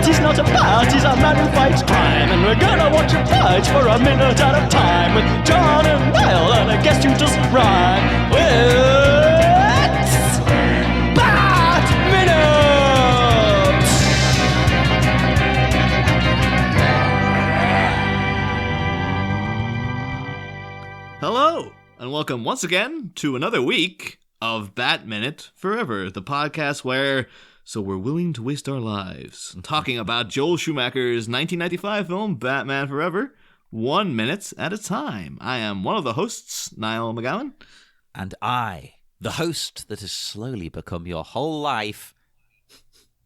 He's not a bat, he's a man who fights crime. And we're gonna watch him fight for a minute at a time. With John and Niall and a guest who doesn't rhyme. It's Bat Minute! Hello, and welcome once again to another week of Bat Minute Forever, the podcast where... So we're willing to waste our lives talking about Joel Schumacher's 1995 film, Batman Forever, 1 minute at a time. I am one of the hosts, Niall McGowan. And I, the host that has slowly become your whole life,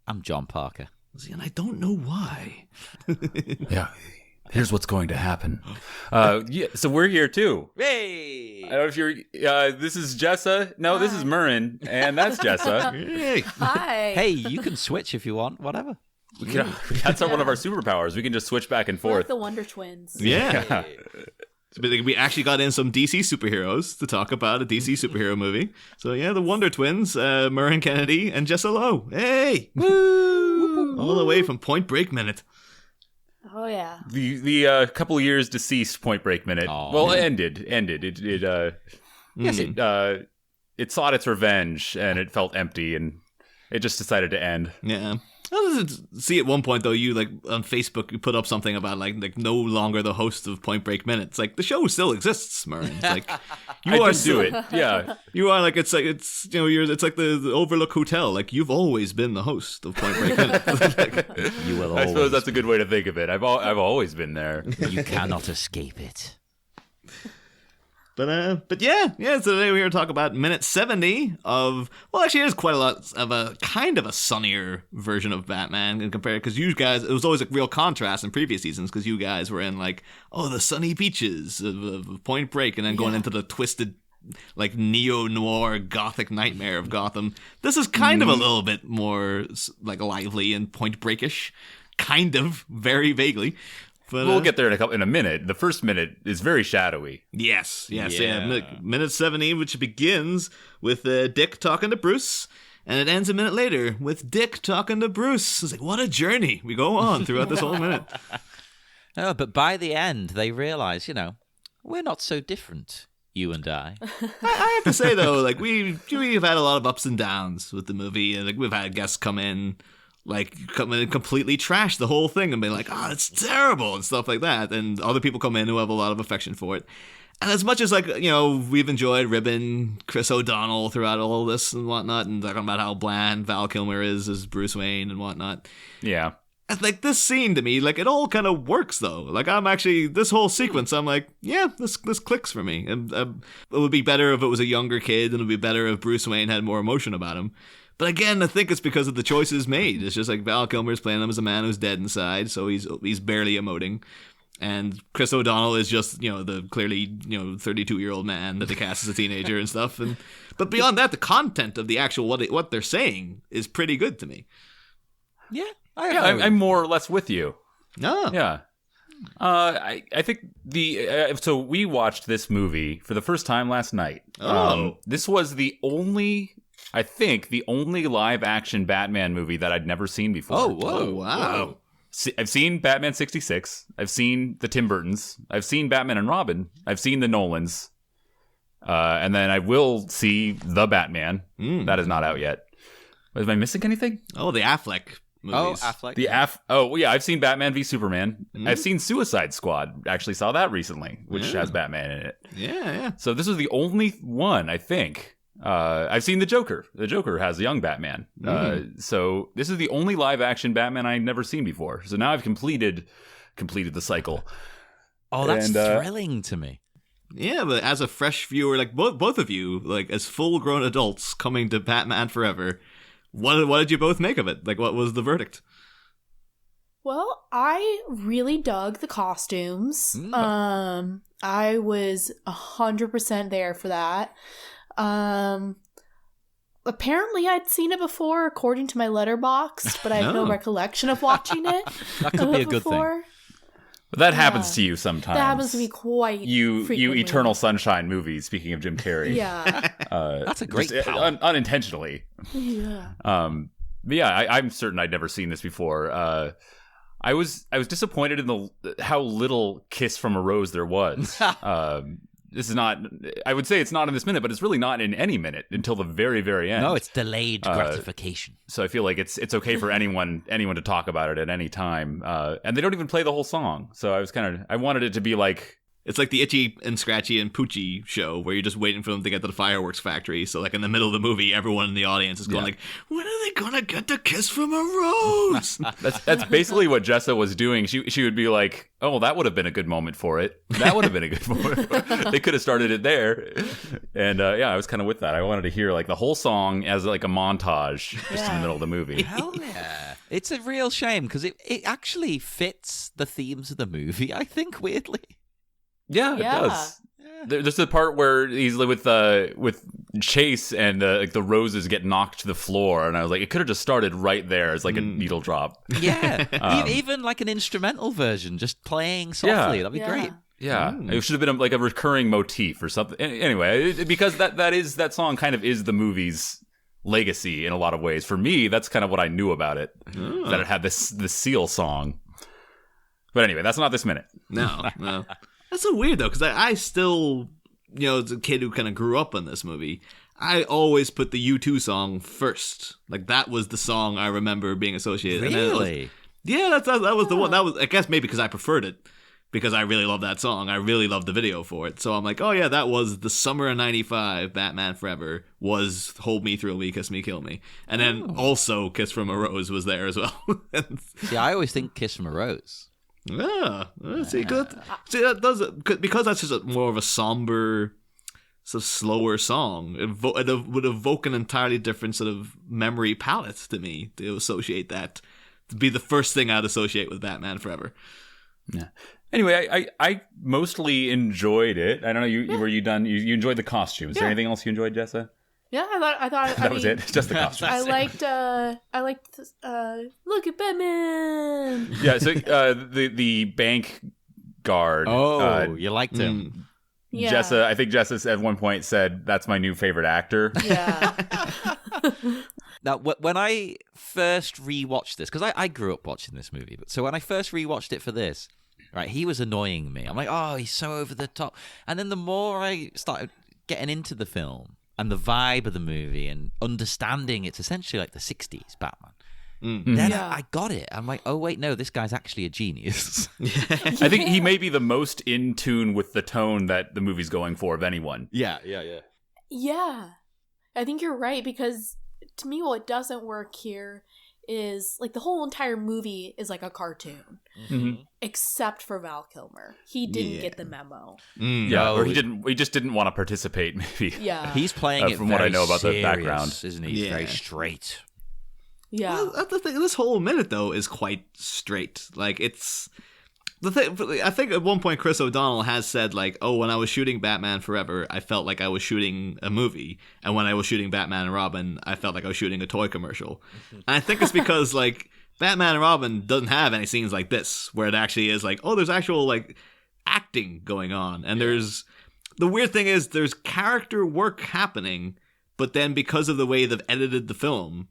I'm John Parker. See, and I don't know why. Yeah, here's what's going to happen. So we're here too. Hey! I don't know if you're... this is Jessa. No, this is Murren. And that's Jessa. Hey. Hi. Hey, you can switch if you want, whatever. That's one of our superpowers. We can just switch back and We're like forth. the Wonder Twins. Yeah. We actually got in some DC superheroes to talk about a DC superhero movie. So yeah, the Wonder Twins, Murren Kennedy and Jessa Lowe. Hey! Woo! All the way from Point Break Minute. Oh, yeah. The couple years deceased Point Break Minute. Oh, well, man. ended. It sought its revenge, and it felt empty, and it just decided to end. Yeah. I see at one point though, you like on Facebook, you put up something about like no longer the host of Point Break Minute. It's like the show still exists, Murren. It's like you I are did do it. Yeah. You are like it's like it's like the Overlook Hotel. Like you've always been the host of Point Break Minute. You will I always. suppose that's a good way to think of it. I've always been there. You cannot escape it. But yeah. So today we're here to talk about minute 70 of, well, actually it is quite a lot of a kind of a sunnier version of Batman in compared, because you guys, it was always a real contrast in previous seasons, because you guys were in like, oh, the sunny beaches of Point Break, and then going into the twisted, like neo-noir gothic nightmare of Gotham. This is kind of a little bit more like lively and Point Break-ish, kind of, very vaguely. But, We'll get there in a minute. The first minute is very shadowy. Yes. Yeah. Minute 70, which begins with Dick talking to Bruce, and it ends a minute later with Dick talking to Bruce. It's like, what a journey we go on throughout this whole minute. Oh, but by the end, they realize, we're not so different, you and I. I have to say, though, like, we've had a lot of ups and downs with the movie, and like we've had guests come in and completely trash the whole thing and be like, oh, it's terrible and stuff like that. And other people come in who have a lot of affection for it. And as much as, like, we've enjoyed ribbing Chris O'Donnell throughout all this and whatnot, and talking about how bland Val Kilmer is as Bruce Wayne and whatnot. Yeah. Like, this scene to me, like, it all kind of works, though. Like, I'm actually, this whole sequence, I'm like, yeah, this clicks for me. And it would be better if it was a younger kid, and it would be better if Bruce Wayne had more emotion about him. But again, I think it's because of the choices made. It's just like Val Kilmer's playing him as a man who's dead inside, so he's barely emoting. And Chris O'Donnell is just, the clearly, 32-year-old man that they cast as a teenager and stuff. But beyond that, the content of the actual what they're saying is pretty good to me. Yeah, I'm more or less with you. No. Yeah. I think so we watched this movie for the first time last night. This was the only live action Batman movie that I'd never seen before. Oh, whoa. Wow. I've seen Batman 66. I've seen the Tim Burtons. I've seen Batman and Robin. I've seen the Nolans. And then I will see The Batman. That is not out yet. Am I missing anything? Oh, the Affleck movies. Oh, Affleck. I've seen Batman v Superman. I've seen Suicide Squad. Actually saw that recently, which has Batman in it. Yeah. So this was the only one, I think. I've seen the Joker. The Joker has a young Batman. So this is the only live action Batman I've never seen before. So now I've completed the cycle. Oh, that's thrilling to me. Yeah, but as a fresh viewer, like both of you, like as full-grown adults coming to Batman Forever, what did you both make of it? Like, what was the verdict? Well, I really dug the costumes. I was 100% there for that. Apparently I'd seen it before, according to my Letterboxd, but I have no recollection of watching it. That could be a good thing. But that happens to you sometimes. That happens to me quite You frequently. Eternal Sunshine movies, speaking of Jim Carrey. Yeah. That's a great just, power. unintentionally. Yeah. But yeah, I'm certain I'd never seen this before. I was disappointed in how little Kiss from a Rose there was. This is not. I would say it's not in this minute, but it's really not in any minute until the very, very end. No, it's delayed gratification. So I feel like it's okay for anyone to talk about it at any time, and they don't even play the whole song. So I wanted it to be like. It's like the Itchy and Scratchy and Poochie show where you're just waiting for them to get to the fireworks factory. So like in the middle of the movie, everyone in the audience is going like, when are they gonna get the Kiss from a Rose? That's basically what Jessa was doing. She would be like, oh, that would have been a good moment for it. That would have been a good moment. They could have started it there. And I was kind of with that. I wanted to hear like the whole song as like a montage just in the middle of the movie. Hell yeah. It's a real shame because it actually fits the themes of the movie, I think, weirdly. Yeah, it does. There's a part where he's with Chase and like the roses get knocked to the floor, and I was like, it could have just started right there as like a needle drop. Yeah, even like an instrumental version, just playing softly. That'd be great. Yeah, it should have been like a recurring motif or something. Anyway, because that song kind of is the movie's legacy in a lot of ways. For me, that's kind of what I knew about it, that it had this Seal song. But anyway, that's not this minute. No. That's so weird, though, because I still, as a kid who kind of grew up on this movie, I always put the U2 song first. Like, that was the song I remember being associated. Really? That was the one. That was, I guess, maybe because I preferred it, because I really love that song. I really loved the video for it. So I'm like, oh, yeah, that was the summer of 95, Batman Forever, was Hold Me, Thrill Me, Kiss Me, Kill Me. And then also Kiss from a Rose was there as well. See, I always think Kiss from a Rose. Yeah, see, that does because that's just more of a somber, sort of slower song. It would evoke an entirely different sort of memory palette to me to associate that to be the first thing I'd associate with Batman Forever. Yeah. Anyway, I mostly enjoyed it. I don't know. Were you done? You enjoyed the costumes. Is there anything else you enjoyed, Jessa? Yeah, I thought that was it. Just the costumes. I liked look at Batman. Yeah, so the bank guard. Oh, you liked him. Yeah. Jessa, I think Jessa at one point said that's my new favorite actor. Yeah. Now, when I first rewatched this, because I grew up watching this movie, but so when I first rewatched it for this, right, he was annoying me. I'm like, oh, he's so over the top. And then the more I started getting into the film and the vibe of the movie and understanding it's essentially like the 60s Batman, then I got it. I'm like, oh, wait, no, this guy's actually a genius. I think he may be the most in tune with the tone that the movie's going for of anyone. Yeah. Yeah. I think you're right, because to me what doesn't work here is like the whole entire movie is like a cartoon. Except for Val Kilmer. He didn't get the memo. Or he just didn't want to participate, maybe. Yeah. He's playing it from very what I know about serious, the background, isn't he? He's very straight. Yeah. Well, that's the thing. This whole minute, though, is quite straight. Like, it's... The thing, I think at one point Chris O'Donnell has said, like, oh, when I was shooting Batman Forever, I felt like I was shooting a movie. And when I was shooting Batman and Robin, I felt like I was shooting a toy commercial. And I think it's because, like, Batman and Robin doesn't have any scenes like this, where it actually is like, oh, there's actual, like, acting going on. And there's... The weird thing is, there's character work happening, but then because of the way they've edited the film...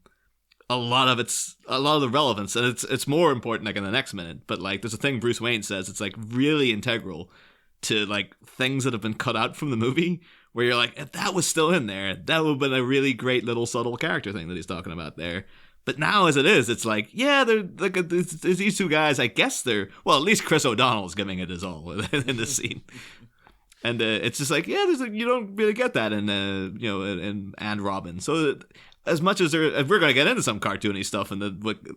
a lot of the relevance, and it's more important like in the next minute, but like there's a thing Bruce Wayne says, it's like really integral to like things that have been cut out from the movie, where you're like, if that was still in there, that would have been a really great little subtle character thing that he's talking about there. But now as it is, it's like, yeah, they're like there's these two guys, I guess they're, well, at least Chris O'Donnell's giving it his all in this scene. And it's just like, yeah, you don't really get that in in and Robin. So as much as we're going to get into some cartoony stuff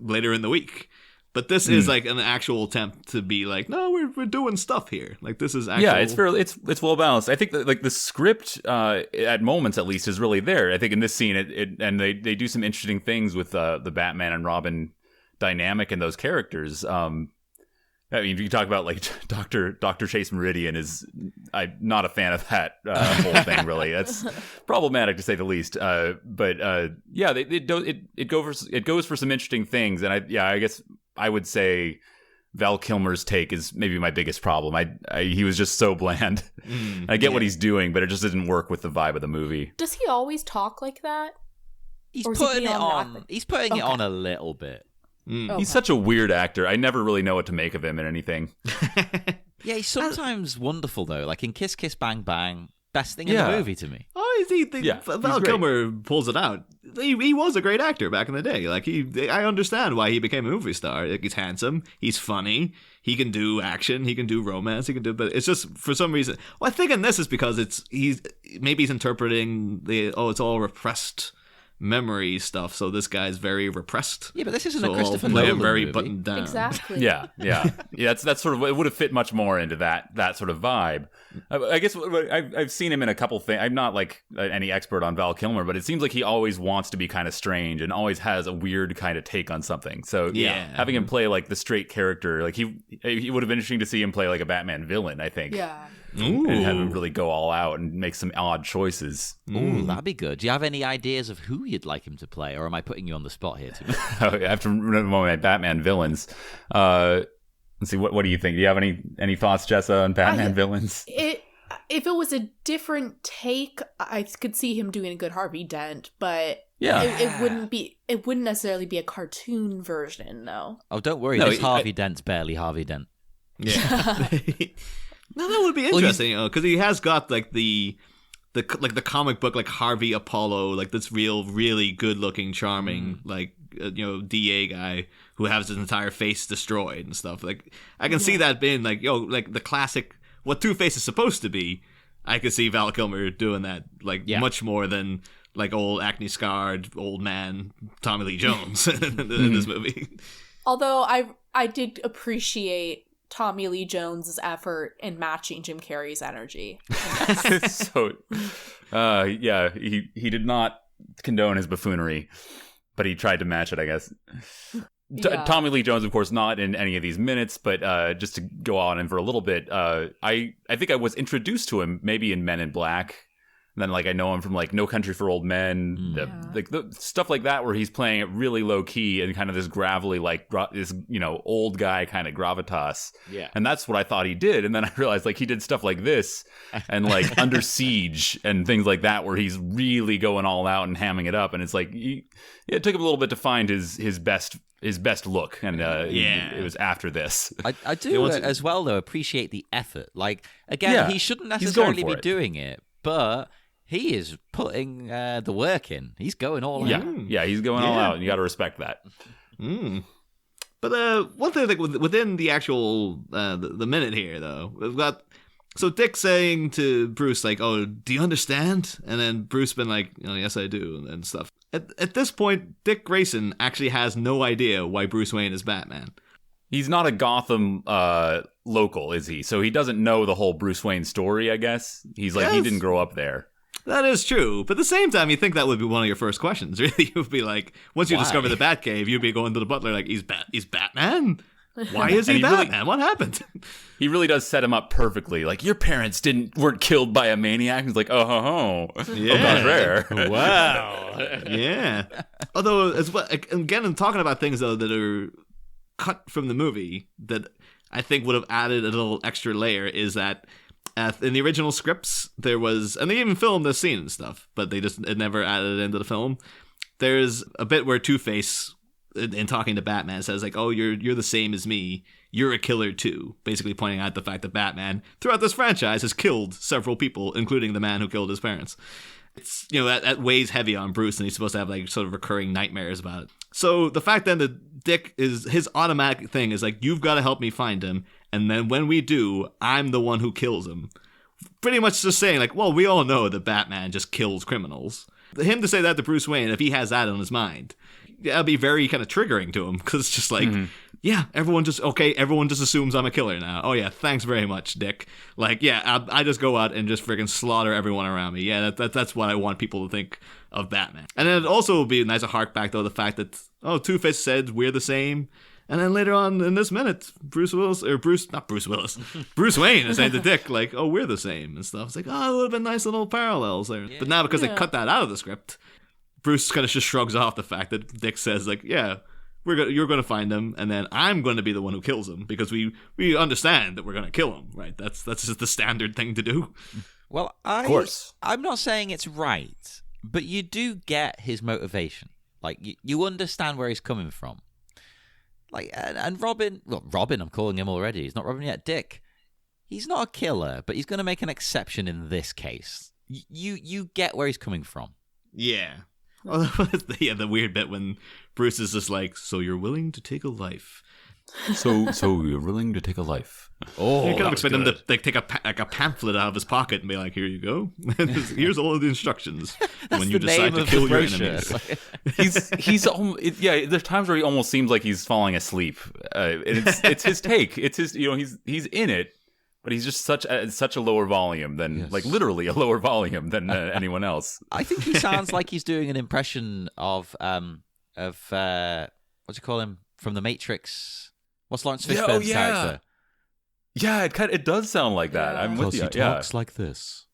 later in the week, but this is like an actual attempt to be like, no, we're doing stuff here. Like this is actual... Yeah, it's well balanced. I think that like the script at moments at least is really there. I think in this scene and they do some interesting things with the Batman and Robin dynamic and those characters. I mean, if you talk about like Dr. Chase Meridian I'm not a fan of that whole thing. Really, that's problematic to say the least. But it goes for some interesting things, and I guess I would say Val Kilmer's take is maybe my biggest problem. He was just so bland. I get what he's doing, but it just didn't work with the vibe of the movie. Does he always talk like that? He's Or is he putting it beyond on. that? He's putting it Okay. on a little bit. Okay. He's such a weird actor. I never really know what to make of him in anything. Yeah, he's sometimes wonderful though. Like in Kiss Kiss Bang Bang, best thing in Yeah. the movie to me. Oh, Yeah, Val he's great. Kilmer pulls it out. He was a great actor back in the day. Like I understand why he became a movie star. Like, he's handsome, he's funny, he can do action, he can do romance, he can do. But it's just for some reason. Well, I think in this is because he's interpreting it's all repressed memory stuff. So this guy's very repressed. Yeah, but this isn't So a Christopher all Nolan very movie. buttoned down. Exactly. Yeah. That's sort of it would have fit much more into that sort of vibe. I guess I've seen him in a couple things. I'm not like any expert on Val Kilmer, but it seems like he always wants to be kind of strange and always has a weird kind of take on something. So Yeah. having him play like the straight character, like he would have been interesting to see him play like a Batman villain. I think. Yeah. Ooh. And have him really go all out and make some odd choices. Ooh, that'd be good. Do you have any ideas of who you'd like him to play, or am I putting you on the spot here too? I have to remember my Batman villains. Let's see. What do you think? Do you have any thoughts, Jessa, on Batman villains? If it was a different take, I could see him doing a good Harvey Dent, but Yeah. it wouldn't necessarily be a cartoon version, though. Oh, don't worry. No, This Harvey Dent's barely Harvey Dent. Yeah. No, that would be interesting, because he has got like the comic book like Harvey Apollo, like this really good looking, charming DA guy who has his entire face destroyed and stuff. Like I can see that being like like the classic what Two-Face is supposed to be. I could see Val Kilmer doing that much more than like old acne scarred old man Tommy Lee Jones in this movie. Although I did appreciate Tommy Lee Jones's effort in matching Jim Carrey's energy. So, he did not condone his buffoonery, but he tried to match it, I guess. Yeah. Tommy Lee Jones, of course, not in any of these minutes, but just to go on and for a little bit, I think I was introduced to him maybe in Men in Black. And then, I know him from, No Country for Old Men, the stuff like that, where he's playing it really low key and kind of this gravelly, this old guy kind of gravitas. Yeah, and that's what I thought he did. And then I realized, he did stuff like this, and Under Siege and things like that, where he's really going all out and hamming it up. And it's it took him a little bit to find his best look, and it was after this. I do as well, though, appreciate the effort. He shouldn't necessarily be doing it, but he is putting the work in. He's going all out. Yeah, he's going all out, and you got to respect that. But one thing within the actual the minute here, though, we've got Dick saying to Bruce "Oh, do you understand?" And then Bruce been "Yes, I do," and stuff. At this point, Dick Grayson actually has no idea why Bruce Wayne is Batman. He's not a Gotham local, is he? So he doesn't know the whole Bruce Wayne story, I guess. He's he didn't grow up there. That is true. But at the same time, you think that would be one of your first questions, really. You would be once you discover the Batcave, you'd be going to the butler he's Batman? Why is he Batman? What happened? He really does set him up perfectly. Your parents weren't killed by a maniac. He's Yeah. Contraire. Wow. Yeah. Although, as well, again, I'm talking about things, though, that are cut from the movie that I think would have added a little extra layer is that in the original scripts, there was, and they even filmed this scene and stuff, but it never added it into the film. There's a bit where Two-Face, in talking to Batman, says "Oh, you're the same as me. You're a killer too." Basically pointing out the fact that Batman, throughout this franchise, has killed several people, including the man who killed his parents. It's that weighs heavy on Bruce, and he's supposed to have sort of recurring nightmares about it. So the fact then that Dick his automatic thing is you've got to help me find him, and then when we do, I'm the one who kills him. Pretty much just saying well, we all know that Batman just kills criminals. Him to say that to Bruce Wayne, if he has that on his mind, that'll be very kind of triggering to him, because it's just yeah, everyone just assumes I'm a killer now. Oh yeah, thanks very much, Dick. I just go out and just friggin' slaughter everyone around me. Yeah, that's what I want people to think of Batman. And then it also would be nice to hark back, though, the fact that Two-Face said we're the same. And then later on in this minute, Bruce Wayne is saying to Dick, "Oh, we're the same," and stuff. It's it would have been nice little parallels there. Yeah. But now, because they cut that out of the script, Bruce kind of just shrugs off the fact that Dick says, "Yeah, you're gonna find him, and then I'm gonna be the one who kills him because we understand that we're gonna kill him, right? That's just the standard thing to do. Well, Of course. I'm not saying it's right, but you do get his motivation. Like, you understand where he's coming from. Like, and Robin, I'm calling him already. He's not Robin yet. Dick. He's not a killer, but he's going to make an exception in this case. You get where he's coming from. Yeah. The weird bit when Bruce is just like, so you're willing to take a life. So you're willing to take a life. Oh, you kind of expect him to like take a pamphlet out of his pocket and be like, here you go. Here's all of the instructions when you decide to kill your enemies. There's times where he almost seems like he's falling asleep. It's his take. It's his, he's in it, but he's just such a lower volume than, like, literally a lower volume than anyone else. I think he sounds like he's doing an impression of what do you call him from The Matrix? What's Lawrence Fishburne's character? Yeah, it does sound like that. I'm with you. He talks like this.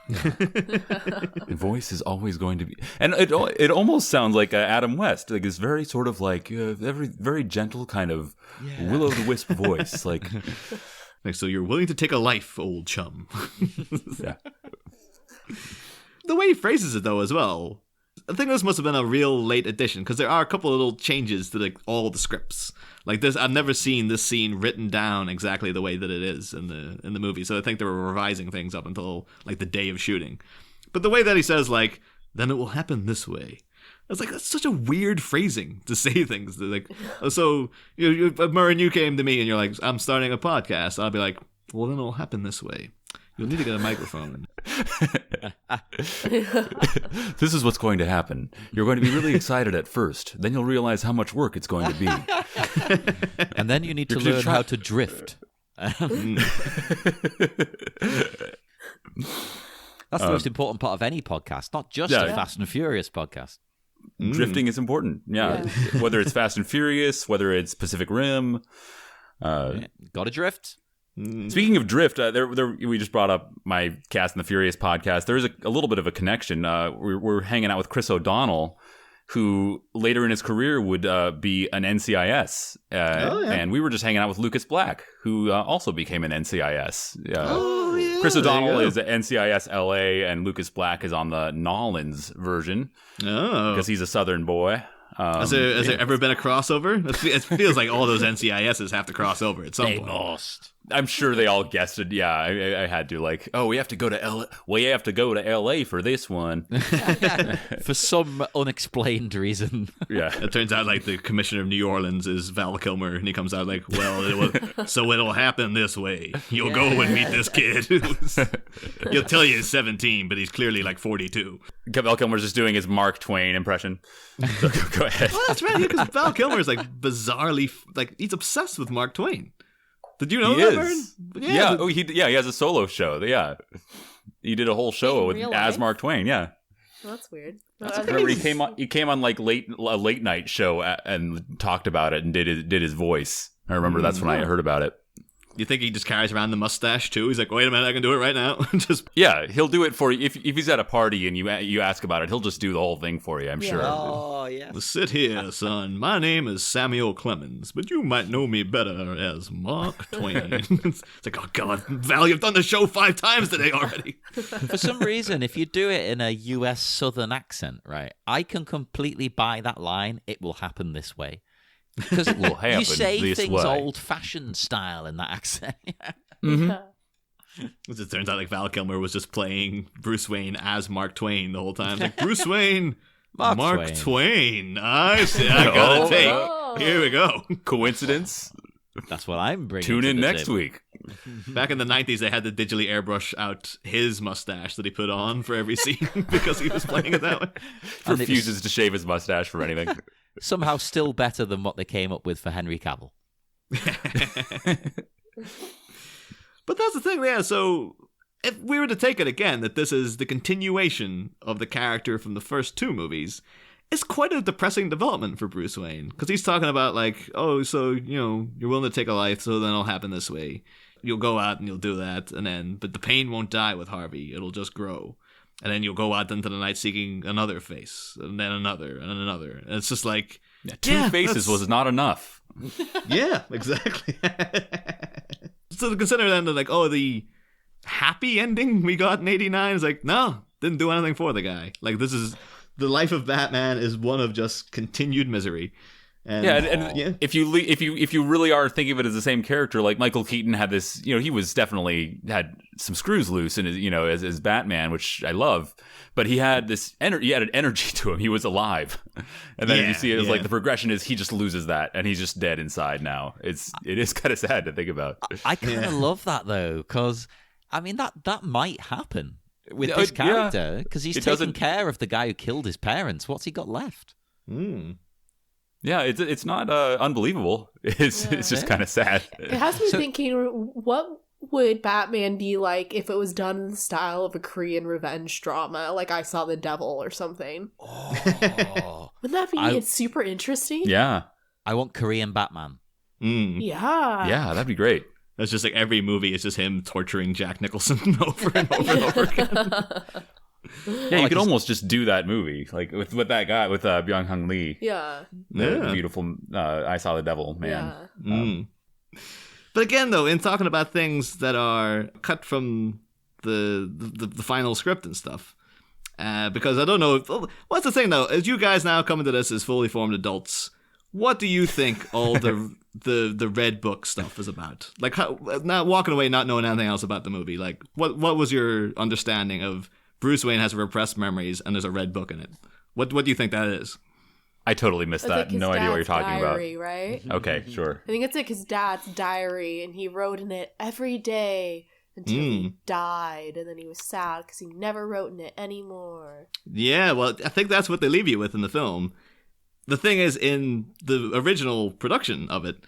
The voice is always going to be, and it almost sounds like Adam West, like this very sort of like very gentle kind of will-o'-the-wisp voice, like so you're willing to take a life, old chum. Yeah. The way he phrases it though as well. I think this must have been a real late addition because there are a couple of little changes to like all the scripts. Like this, I've never seen this scene written down exactly the way that it is in the movie. So I think they were revising things up until like the day of shooting. But the way that he says like, then it will happen this way. I was like, that's such a weird phrasing to say things. Like, so Murren, you came to me and you're like, I'm starting a podcast. I'll be like, well, then it'll happen this way. You'll need to get a microphone. This is what's going to happen. You're going to be really excited at first. Then you'll realize how much work it's going to be. And then you need to learn how to drift. That's the most important part of any podcast, not just a Fast and Furious podcast. Drifting is important. Yeah. Whether it's Fast and Furious, whether it's Pacific Rim. Gotta drift. Speaking of drift, we just brought up my Cast and the Furious podcast. There's a little bit of a connection. We're hanging out with Chris O'Donnell, who later in his career would be an NCIS. And we were just hanging out with Lucas Black, who also became an NCIS. Chris O'Donnell is at NCIS LA, and Lucas Black is on the Nolans version because he's a Southern boy. Has there ever been a crossover? It feels like all those NCISs have to cross over at some point. Lost. I'm sure they all guessed it. Yeah, I had to like, we have to go to LA. We have to go to LA for this one. For some unexplained reason. Yeah. It turns out like the commissioner of New Orleans is Val Kilmer, and he comes out like, well, so it'll happen this way. You'll go and meet this kid. He'll tell you he's 17, but he's clearly like 42. Val Kilmer's just doing his Mark Twain impression. So go ahead. Well, that's right, because Val Kilmer is like bizarrely, like he's obsessed with Mark Twain. Did you know that, Murren? Yeah. He has a solo show. Yeah. He did a whole show as Mark Twain. Yeah. Well, that's weird. Remember he came on like a late night show and talked about it and did his voice. I remember that's when I heard about it. You think he just carries around the mustache too? He's like, wait a minute, I can do it right now. Yeah, he'll do it for you. If he's at a party and you ask about it, he'll just do the whole thing for you, I'm sure. Oh, yeah. Sit here, son. My name is Samuel Clemens, but you might know me better as Mark Twain. It's like, oh God, Val, you've done the show 5 times today already. For some reason, if you do it in a US Southern accent, right, I can completely buy that line, it will happen this way. Because you say things old-fashioned style in that accent. It turns out like Val Kilmer was just playing Bruce Wayne as Mark Twain the whole time. It's like, Bruce Wayne, Mark Twain. I see. I got a take. Here we go. Coincidence? That's what I'm bringing. Tune in next week. Back in the 90s, they had to digitally airbrush out his mustache that he put on for every scene because he was playing it that way. Refuses to shave his mustache for anything. Somehow still better than what they came up with for Henry Cavill. But that's the thing, yeah, so if we were to take it again that this is the continuation of the character from the first 2 movies, it's quite a depressing development for Bruce Wayne. Because he's talking about like, oh, so, you're willing to take a life, so then it'll happen this way. You'll go out and you'll do that, but the pain won't die with Harvey, it'll just grow. And then you'll go out into the night seeking another face, and then another, and another. And it's just like, Two faces was not enough. Yeah, exactly. So to consider then like, oh, the happy ending we got in '89 is like, no, didn't do anything for the guy. Like, this is the life of Batman is one of just continued misery. And, if you really are thinking of it as the same character, like Michael Keaton had this, he was definitely had some screws loose in his, as Batman, which I love, but he had this he had an energy to him. He was alive, and then you see it as like the progression is he just loses that, and he's just dead inside now. It is kind of sad to think about. I kind of love that though, because I mean that might happen with this character, because he's taking care of the guy who killed his parents. What's he got left? Yeah, it's not unbelievable. It's just kind of sad. It has me thinking, what would Batman be like if it was done in the style of a Korean revenge drama, like I Saw the Devil or something? Oh. Wouldn't that be super interesting? Yeah. I want Korean Batman. Yeah. Yeah, that'd be great. It's just like every movie is just him torturing Jack Nicholson over and over and over again. Yeah, you could almost just do that movie, like with that guy, with Byung-Hun Lee. Yeah. The beautiful I Saw the Devil, man. Yeah. But again, though, in talking about things that are cut from the final script and stuff, because I don't know, what's the thing, though, as you guys now come into this as fully formed adults, what do you think all the Red Book stuff is about? Like, how, not walking away not knowing anything else about the movie, like, what was your understanding of Bruce Wayne has repressed memories and there's a red book in it? What do you think that is? I totally missed that. Like no idea what you're talking diary, about. Right? Okay, sure. I think it's like his dad's diary, and he wrote in it every day until he died, and then he was sad because he never wrote in it anymore. Yeah, well, I think that's what they leave you with in the film. The thing is, in the original production of it,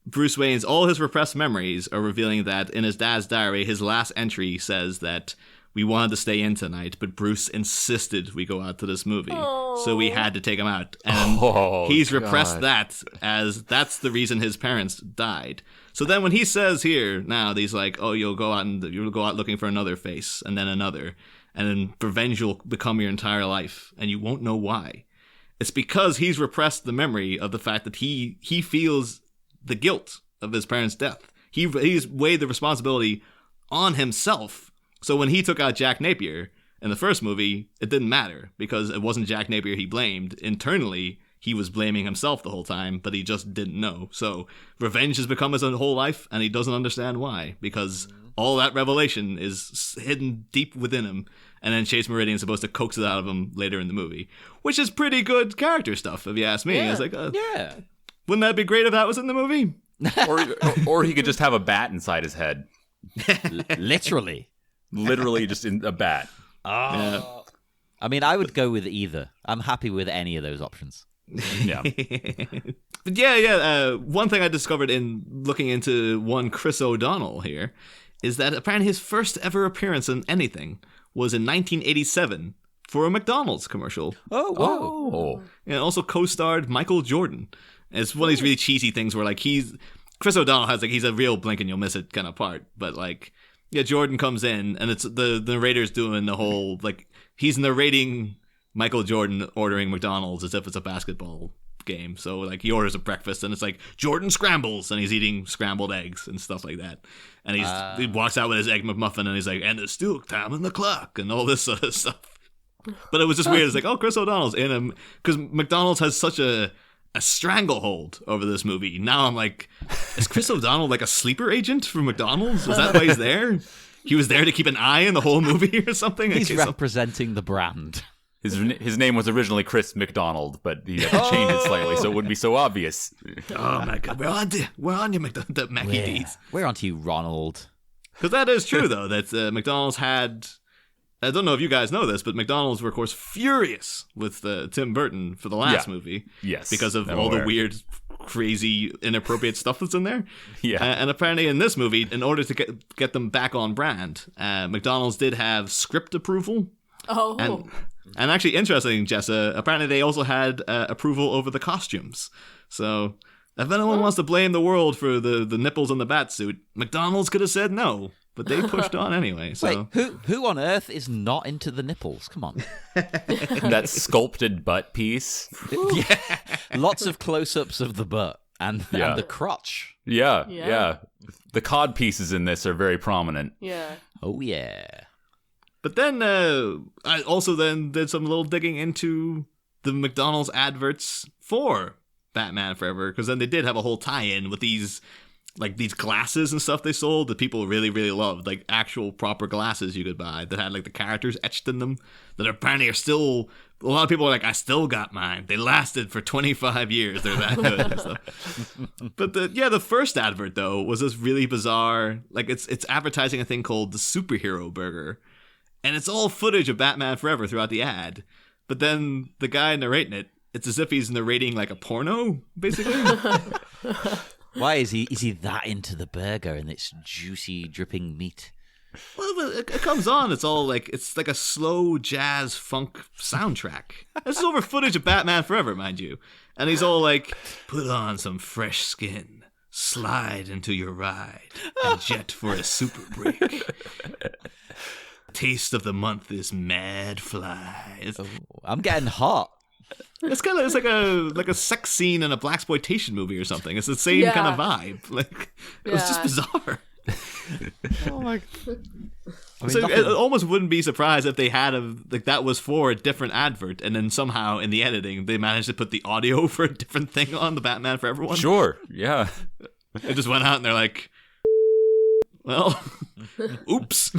Bruce Wayne's all his repressed memories are revealing that in his dad's diary, his last entry says that we wanted to stay in tonight, but Bruce insisted we go out to this movie. So we had to take him out. And he's repressed that as that's the reason his parents died. So then when he says here now, he's like, oh, you'll go out looking for another face and then another. And then revenge will become your entire life. And you won't know why. It's because he's repressed the memory of the fact that he feels the guilt of his parents' death. He's weighed the responsibility on himself. So when he took out Jack Napier in the first movie, it didn't matter because it wasn't Jack Napier he blamed. Internally, he was blaming himself the whole time, but he just didn't know. So revenge has become his whole life, and he doesn't understand why, because all that revelation is hidden deep within him, and then Chase Meridian's supposed to coax it out of him later in the movie, which is pretty good character stuff, if you ask me. Yeah. It's like, Yeah. wouldn't that be great if that was in the movie? or he could just have a bat inside his head. Literally. Literally just in a bat. Yeah. I mean, I would go with either. I'm happy with any of those options. Yeah. But yeah. One thing I discovered in looking into one Chris O'Donnell here is that apparently his first ever appearance in anything was in 1987 for a McDonald's commercial. Oh, whoa. Oh. And also co-starred Michael Jordan. And it's one of these really cheesy things where like Chris O'Donnell has like he's a real blink and you'll miss it kind of part, but like yeah, Jordan comes in and it's the narrator's doing the whole like he's narrating Michael Jordan ordering McDonald's as if it's a basketball game. So like he orders a breakfast and it's like Jordan scrambles and he's eating scrambled eggs and stuff like that. And he walks out with his egg McMuffin and he's like, and there's still time on the clock and all this sort of stuff. But it was just weird. It's like, oh, Chris O'Donnell's in him because McDonald's has such a stranglehold over this movie. Now I'm like, is Chris O'Donnell like a sleeper agent for McDonald's? Is that why he's there? He was there to keep an eye on the whole movie or something? He's representing the brand. His name was originally Chris McDonald, but he had to change it slightly so it wouldn't be so obvious. Oh my god, we're on you, the Mackie D's. We're on to you, Ronald. Because that is true though, that McDonald's had. I don't know if you guys know this, but McDonald's were, of course, furious with Tim Burton for the last movie. Yes. Because of all the weird, crazy, inappropriate stuff that's in there. Yeah. And apparently in this movie, in order to get them back on brand, McDonald's did have script approval. Oh. And actually, interesting, Jessa, apparently they also had approval over the costumes. So if anyone wants to blame the world for the nipples on the bat suit, McDonald's could have said no. but they pushed on anyway. So Wait, who on earth is not into the nipples? Come on. That sculpted butt piece. Yeah. Lots of close-ups of the butt and the crotch. Yeah. The cod pieces in this are very prominent. Yeah. Oh, yeah. But then I also then did some little digging into the McDonald's adverts for Batman Forever, because then they did have a whole tie-in with these glasses and stuff they sold that people really, really loved, like actual proper glasses you could buy that had like the characters etched in them that apparently are still, a lot of people are like, I still got mine. They lasted for 25 years. They're that good and stuff. But the first advert though was this really bizarre, like it's advertising a thing called the Superhero Burger, and it's all footage of Batman Forever throughout the ad. But then the guy narrating it, it's as if he's narrating like a porno, basically. Why is he that into the burger and its juicy dripping meat? Well, but it comes on. It's all like, it's like a slow jazz funk soundtrack. This is over footage of Batman Forever, mind you. And he's all like, put on some fresh skin, slide into your ride, and jet for a super break. Taste of the month is Mad Fly. I'm getting hot. It's like a sex scene in a blaxploitation movie or something. It's the same kind of vibe. Like it was just bizarre. Oh my! It almost wouldn't be surprised if they had that was for a different advert, and then somehow in the editing they managed to put the audio for a different thing on the Batman Forever one. Sure, yeah. It just went out and they're like, well, oops.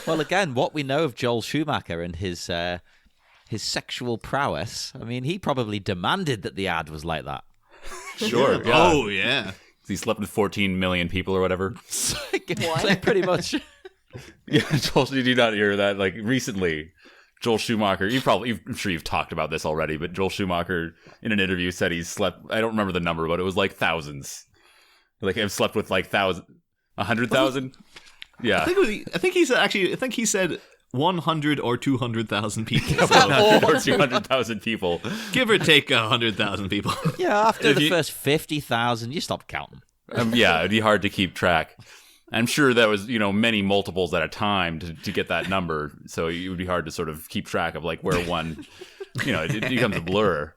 Well, again, what we know of Joel Schumacher and his sexual prowess, I mean, he probably demanded that the ad was like that. Sure. Yeah. Oh, yeah. He slept with 14 million people or whatever. What? Pretty much. Yeah, Joel, did you not hear that? Like, recently, Joel Schumacher, I'm sure you've talked about this already, but Joel Schumacher, in an interview, said he's slept, I don't remember the number, but it was like thousands. Like, I've slept with like 100,000? Yeah. I think he said 100 or 200,000 people. Or 200,000 people. Give or take 100,000 people. Yeah, after the first 50,000, you stop counting. Yeah, it'd be hard to keep track. I'm sure that was, many multiples at a time to get that number. So it would be hard to sort of keep track of like where one, it becomes a blur.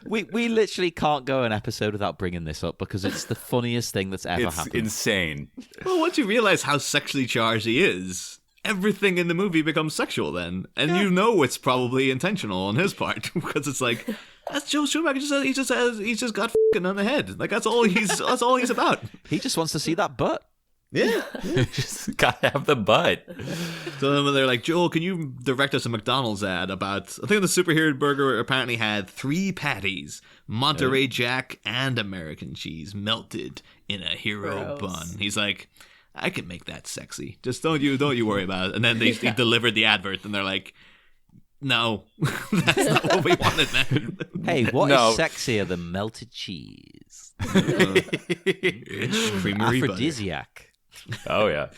We literally can't go an episode without bringing this up because it's the funniest thing that's ever happened. It's insane. Well, once you realize how sexually charged he is, everything in the movie becomes sexual then. And it's probably intentional on his part because it's like, that's Joel Schumacher. He's just got f***ing on the head. Like that's all he's about. He just wants to see that butt. Yeah. Just gotta have the butt. So then when they're like, Joel, can you direct us a McDonald's ad about, I think the Superhero Burger apparently had 3 patties, Monterey Jack and American cheese melted in a hero bun. He's like, I can make that sexy. Just don't you worry about it. And then they delivered the advert and they're like, no, that's not what we wanted, man. Hey, what is sexier than melted cheese? Creamery aphrodisiac. Butter. Oh, yeah.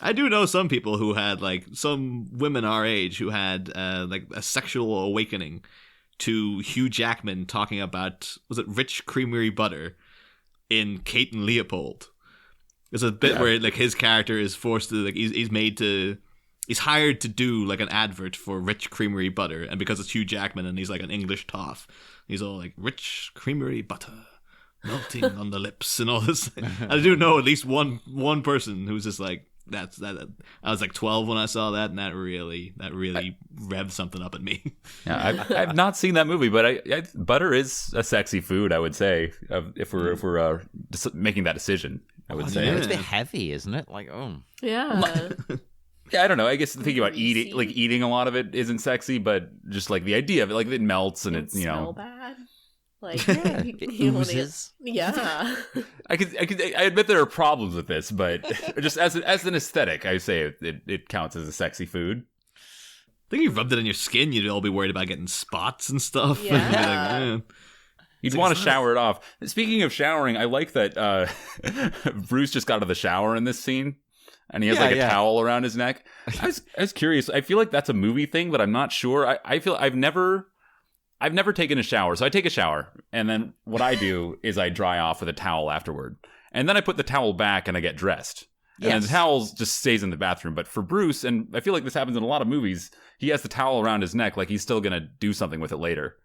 I do know some people who had, like, some women our age who had, like, a sexual awakening to Hugh Jackman talking about, was it rich creamery butter in Kate and Leopold? There's a bit where, like, his character is forced to, like, he's hired to do, like, an advert for rich creamery butter, and because it's Hugh Jackman and he's, like, an English toff, he's all, like, rich creamery butter. Melting on the lips and all this. I do know at least one person who's just like that. I was like 12 when I saw that, and that really revved something up in me. Yeah, I've not seen that movie, but butter is a sexy food. I would say if we're making that decision, I would say it's a bit heavy, isn't it? Like yeah. Yeah, I don't know. I guess thinking about eating a lot of it isn't sexy, but just like the idea of it, like it melts and it smell bad. Like it oozes. Yeah. I admit there are problems with this, but just as an aesthetic, I say it counts as a sexy food. I think you rubbed it on your skin, you'd all be worried about getting spots and stuff. Yeah. You'd want to shower it off. Speaking of showering, I like that Bruce just got out of the shower in this scene. And he has a towel around his neck. I was curious. I feel like that's a movie thing, but I'm not sure. I feel I've never taken a shower. So I take a shower, and then what I do is I dry off with a towel afterward. And then I put the towel back and I get dressed. And then Yes. the towel just stays in the bathroom. But for Bruce, and I feel like this happens in a lot of movies, he has the towel around his neck like he's still going to do something with it later.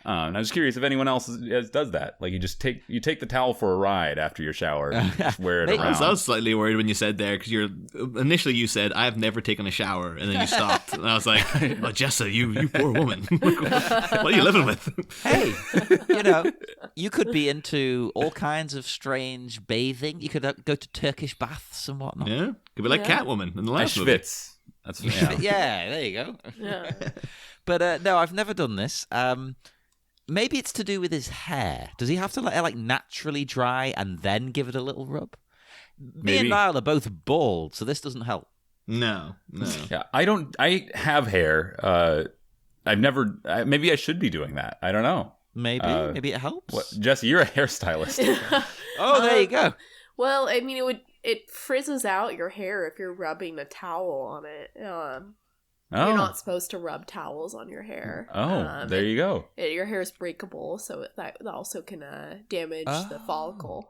And I was curious if anyone else does that. Like you take the towel for a ride after your shower, and just wear it Maybe- around. I was slightly worried when you said there because initially you said I've never taken a shower, and then you stopped, and I was like, "Oh, Jessa, you poor woman, what are you living with?" Hey, you could be into all kinds of strange bathing. You could go to Turkish baths and whatnot. Yeah, could be like Yeah. Catwoman in the I last movie. schwitz. That's yeah. Yeah, there you go. Yeah. But no, I've never done this. Maybe it's to do with his hair. Does he have to let it like naturally dry and then give it a little rub? Me Maybe. and Niall are both bald, so this doesn't help. No. Yeah, I have hair. I've never. Maybe I should be doing that. I don't know. Maybe it helps. What, Jesse? You're a hairstylist. Oh, there you go. Well, I mean, it frizzes out your hair if you're rubbing a towel on it. You're not supposed to rub towels on your hair. There you go. Your hair is breakable, so that also can damage the follicle.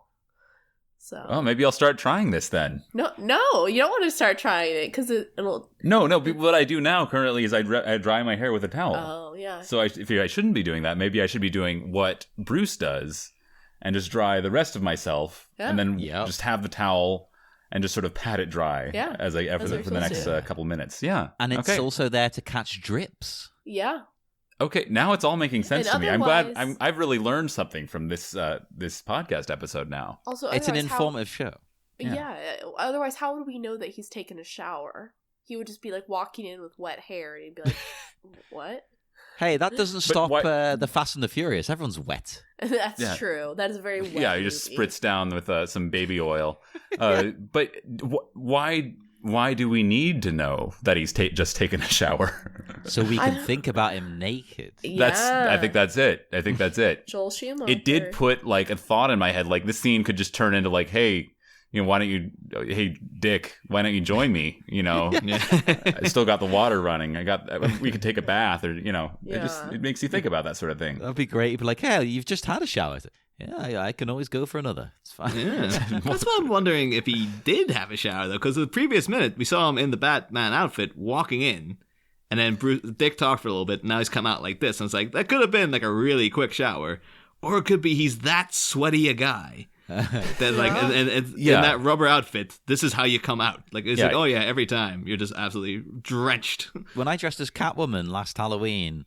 So Oh, maybe I'll start trying this then. no, you don't want to start trying it because it'll. No. What I do now currently is I dry my hair with a towel. Oh yeah. So if I shouldn't be doing that, maybe I should be doing what Bruce does and just dry the rest of myself, Yeah. and then Yep. just have the towel and just sort of pat it dry Yeah, as I that's for what the you're next supposed to couple minutes. Yeah, And it's okay. also there to catch drips. Yeah. Okay, now it's all making sense And to me. I'm glad. otherwise- I've really learned something from this podcast episode now. Also, It's an otherwise, informative show. Yeah. Otherwise, how would we know that he's taken a shower? He would just be like walking in with wet hair, and he'd be like, "What?" Hey, that doesn't stop why- the Fast and the Furious. Everyone's wet. That's Yeah. true. That is a very wet. Yeah, you just movie. spritz down with some baby oil. But why do we need to know that he's just taken a shower? So we can think about him naked. I think that's it. Joel Schumacher. It did put like a thought in my head, like this scene could just turn into like, hey, why don't you, hey Dick, why don't you join me? I still got the water running. We could take a bath, or it makes you think about that sort of thing. That'd be great. You'd be like, hey, you've just had a shower. Yeah, I can always go for another. It's fine. Yeah. That's why I'm wondering if he did have a shower, though, because the previous minute we saw him in the Batman outfit walking in, and then Dick talked for a little bit, and now he's come out like this, and it's like, that could have been like a really quick shower, or it could be he's that sweaty a guy. That like and in that rubber outfit, this is how you come out. Like it's like, oh yeah, every time you're just absolutely drenched. When I dressed as Catwoman last Halloween,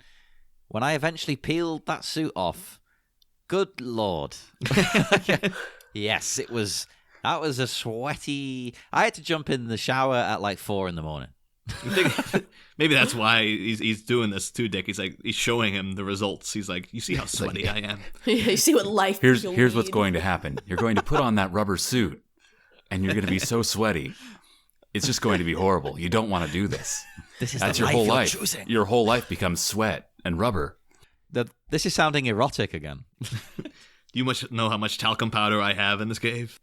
when I eventually peeled that suit off, good lord. Yes, that was a sweaty. I had to jump in the shower at like 4 a.m. Maybe that's why he's doing this too, Dick. He's like, he's showing him the results. He's like, you see how sweaty I am. You see what life. Here's you'll what's lead. going to happen. You're going to put on that rubber suit, and you're going to be so sweaty. It's just going to be horrible. You don't want to do this. This is That's the your whole you're life. choosing. Your whole life becomes sweat and rubber. This is sounding erotic again. Do you know how much talcum powder I have in this cave?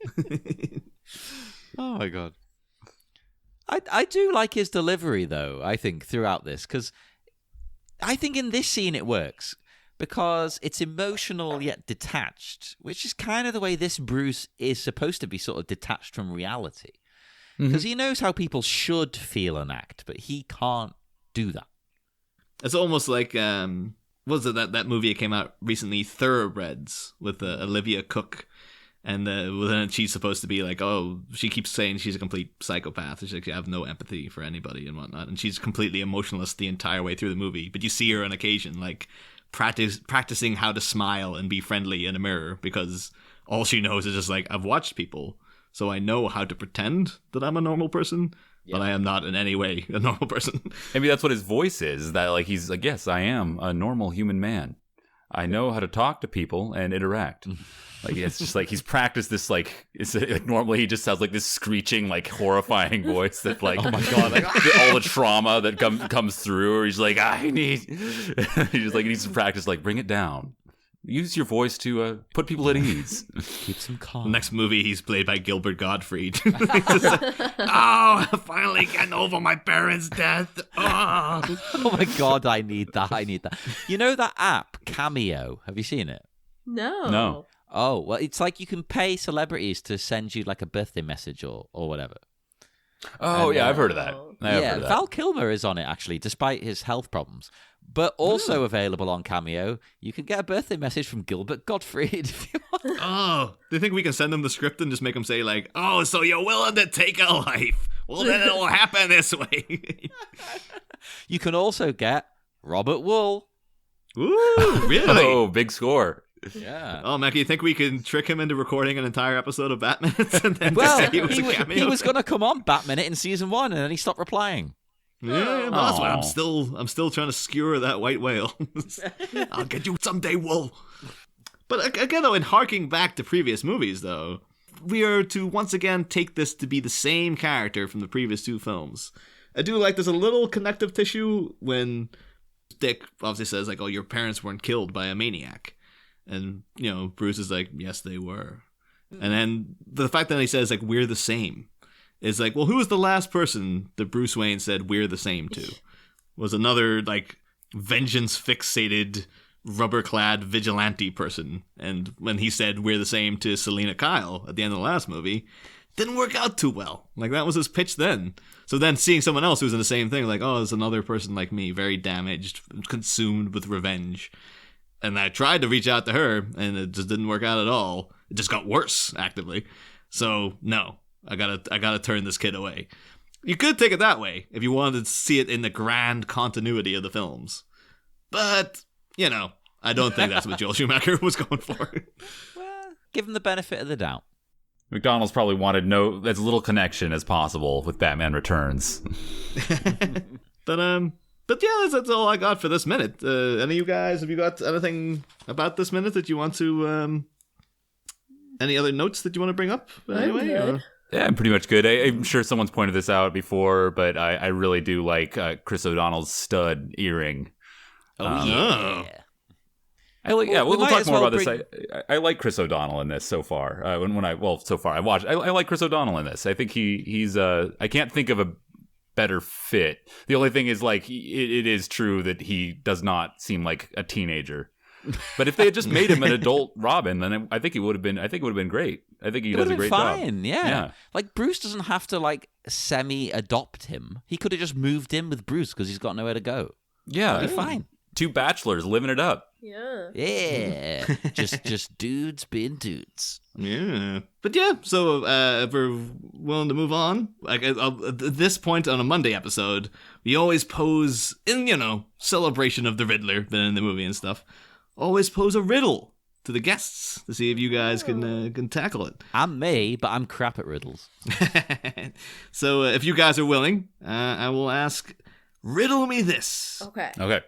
Oh my god. I do like his delivery though, I think, throughout this, because I think in this scene it works because it's emotional yet detached, which is kind of the way this Bruce is supposed to be, sort of detached from reality. Because he knows how people should feel and act, but he can't do that. It's almost like what was it that movie that came out recently, Thoroughbreds, with Olivia Cook. And then she's supposed to be like, oh, she keeps saying she's a complete psychopath. She's like, I have no empathy for anybody and whatnot. And she's completely emotionless the entire way through the movie. But you see her on occasion, like, practicing how to smile and be friendly in a mirror, because all she knows is just like, I've watched people, so I know how to pretend that I'm a normal person, but I am not in any way a normal person. Maybe that's what his voice is. That like he's like, yes, I am a normal human man. I know how to talk to people and interact. Like it's just like he's practiced this. Like it's like normally he just sounds like this screeching, like horrifying voice that like, oh my god, like all the trauma that comes through. Or he's like, he just like needs to practice. Like bring it down. Use your voice to put people at ease. Keeps him calm. The next movie, he's played by Gilbert Gottfried. Just like, oh, finally getting over my parents' death. Oh. Oh my god, I need that. You know that app, Cameo? Have you seen it? No. No. Oh, well, it's like you can pay celebrities to send you like a birthday message or whatever. Oh, yeah, I've heard of that. Yeah, Val Kilmer is on it, actually, despite his health problems. But also available on Cameo, you can get a birthday message from Gilbert Gottfried if you want. Oh, do you think we can send him the script and just make him say, like, oh, so you're willing to take a life? Well, then it'll happen this way. You can also get Robert Wool. Ooh, really? Oh, big score. Yeah. Oh, Mackie, you think we can trick him into recording an entire episode of Batman and then Well, just say it was a cameo? he was going to come on Batman in season 1, and then he stopped replying. Yeah, well, that's why I'm still trying to skewer that white whale. I'll get you someday, Wool. But again, though, in harking back to previous movies, though, we are to once again take this to be the same character from the previous 2 films. I do like there's a little connective tissue when Dick obviously says, like, oh, your parents weren't killed by a maniac. And, you know, Bruce is like, yes, they were. And then the fact that he says, like, we're the same is like, well, who was the last person that Bruce Wayne said we're the same to? Was another, like, vengeance-fixated, rubber-clad vigilante person. And when he said we're the same to Selena Kyle at the end of the last movie, didn't work out too well. Like, that was his pitch then. So then seeing someone else who's in the same thing, like, oh, there's another person like me, very damaged, consumed with revenge. And I tried to reach out to her, and it just didn't work out at all. It just got worse, actively. So, no, I gotta turn this kid away. You could take it that way, if you wanted to see it in the grand continuity of the films. But, you know, I don't think that's what Joel Schumacher was going for. Well, give him the benefit of the doubt. McDonald's probably wanted as little connection as possible with Batman Returns. But yeah, that's all I got for this minute. Any of you guys, have you got anything about this minute that you want to, any other notes that you want to bring up anyway? Or? Yeah, I'm pretty much good. I'm sure someone's pointed this out before, but I really do like Chris O'Donnell's stud earring. Oh, yeah. I like. Yeah, we'll might talk as more well about this. I like Chris O'Donnell in this so far. So far I watched. I like Chris O'Donnell in this. I think he's. I can't think of a better fit. The only thing is, like, it is true that he does not seem like a teenager. But if they had just made him an adult Robin, then I think it would have been. I think it would have been great. I think he does a great fine, job. Yeah. Like, Bruce doesn't have to, like, semi-adopt him. He could have just moved in with Bruce because he's got nowhere to go. Yeah, It'd be fine. 2 bachelors living it up. Yeah. Yeah. just dudes being dudes. Yeah. But yeah, so if we're willing to move on, like at this point on a Monday episode, we always pose, in, you know, celebration of the Riddler, been in the movie and stuff, always pose a riddle to the guests to see if you guys can tackle it. I'm me, but I'm crap at riddles. So if you guys are willing, I will ask, riddle me this. Okay.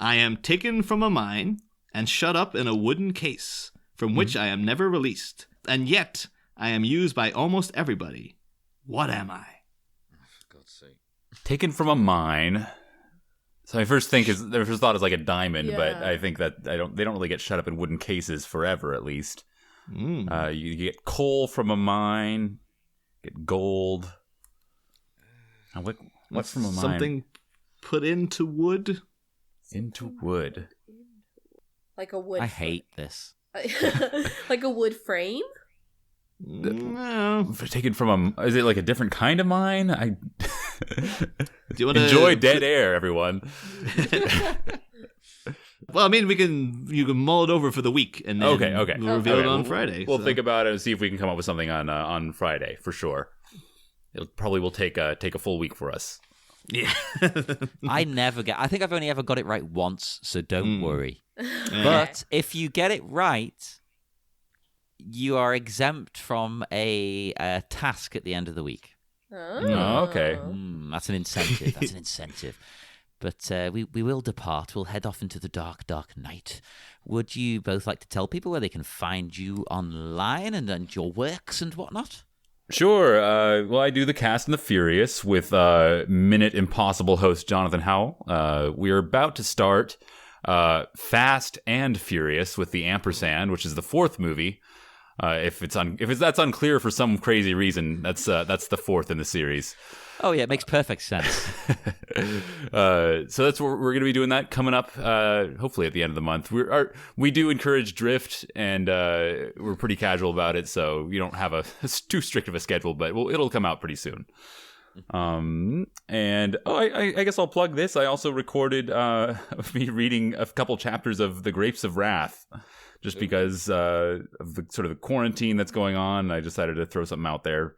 I am taken from a mine and shut up in a wooden case, from which I am never released, and yet I am used by almost everybody. What am I? For God's sake. Taken from a mine. So my first thought is like a diamond, Yeah. but I think that they don't really get shut up in wooden cases forever, at least. You get coal from a mine, get gold. Now, what's from a mine? Something put into wood? Into wood. Like a wood. I hate this. Like a wood frame? No. Taken from is it like a different kind of mine? Do you want to Enjoy dead air, everyone. Well, I mean, you can mull it over for the week, and then Okay. we'll reveal it on We'll- Friday. We'll so. think about it and see if we can come up with something on Friday for sure. It probably will take a full week for us. Yeah. I think I've only ever got it right once, so don't worry. But if you get it right, you are exempt from a task at the end of the week. Oh, okay. That's an incentive. But we will depart. We'll head off into the dark, dark night. Would you both like to tell people where they can find you online and your works and whatnot? Sure. Well, I do the Cast and the Furious with Minute Impossible host Jonathan Howell. We're about to start Fast and Furious with the Ampersand, which is the 4th movie. If that's unclear for some crazy reason, that's the fourth in the series. Oh yeah, it makes perfect sense. So that's what we're going to be doing that coming up. Hopefully at the end of the month. We do encourage drift, and we're pretty casual about it, so you don't have a too strict of a schedule, but it'll come out pretty soon. And I guess I'll plug this. I also recorded me reading a couple chapters of The Grapes of Wrath, just because of the sort of the quarantine that's going on. I decided to throw something out there.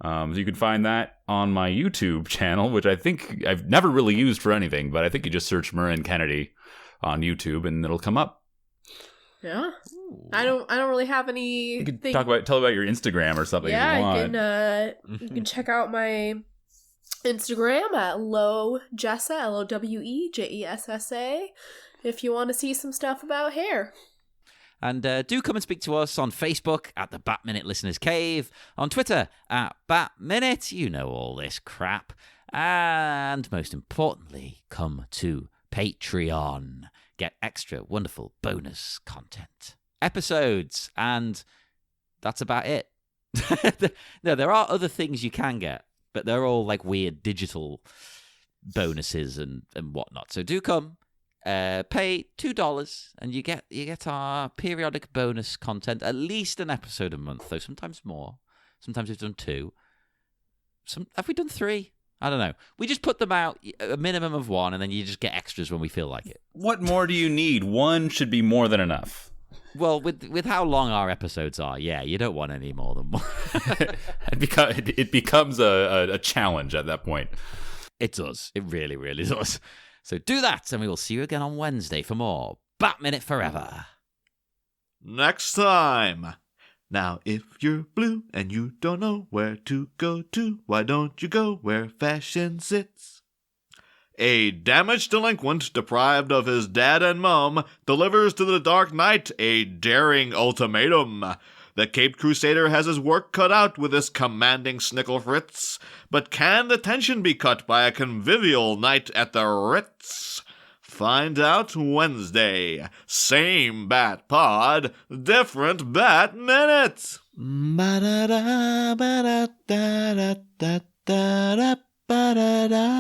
So you can find that on my YouTube channel, which I think I've never really used for anything, but I think you just search Murren Kennedy on YouTube and it'll come up. Yeah. I don't really have any. You can tell about your Instagram or something. Yeah, if you want. you can check out my Instagram at Lowe Jessa, LOWEJESSA, if you want to see some stuff about hair. And do come and speak to us on Facebook at the Bat Minute Listeners Cave, on Twitter at Bat Minute, you know all this crap, and most importantly, come to Patreon. Get extra wonderful bonus content, episodes, and that's about it. No, there are other things you can get, but they're all like weird digital bonuses and whatnot. So do come. Pay $2 and you get our periodic bonus content, at least an episode a month, though sometimes more. Sometimes we've done 2. Have we done 3? I don't know. We just put them out, a minimum of 1, and then you just get extras when we feel like it. What more do you need? 1 should be more than enough. Well, with how long our episodes are, yeah, you don't want any more than 1. It becomes a challenge at that point. It does. It really, really does. So do that, and we will see you again on Wednesday for more Bat Minute Forever. Next time. Now, if you're blue and you don't know where to go to, why don't you go where fashion sits? A damaged delinquent, deprived of his dad and mum, delivers to the Dark Knight a daring ultimatum. The Caped Crusader has his work cut out with this commanding Snickle Fritz, but can the tension be cut by a convivial night at the Ritz? Find out Wednesday. Same Bat Pod, different Bat Minute. Ba-da-da, ba-da-da-da-da-da-da-da-da.